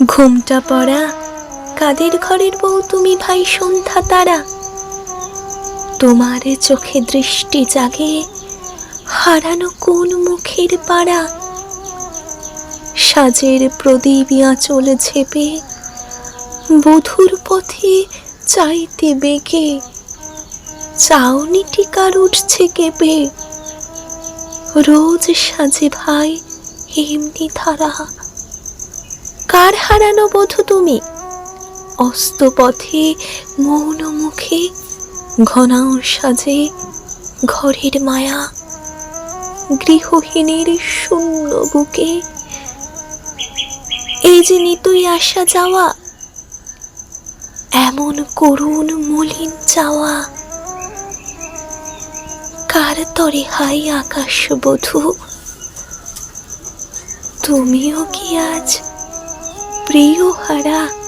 ঘুমটা পড়া কাদের ঘরের বউ তুমি ভাই সন্ধ্যা তারা? তোমার চোখে দৃষ্টি জাগে হারানো কোন মুখের পাড়া? সাজের প্রদীপ আঁচল ঝেপে বধুর পথে চাইতে বেগে চাউনি টিকার উঠছে কেঁপে। রোজ সাজে ভাই এমনি ধারা। কার হারানো বধূ তুমি? অস্ত পথে মৌন মুখে ঘনাও সাজে ঘরের মায়া। গৃহহীনের শূন্য বুকে এই যে নিতুই আসা যাওয়া, এমন করুণ মলিন চাওয়া। কার তরে হাই আকাশ বধূ? তুমিও কি আজ প্রিয় হারা?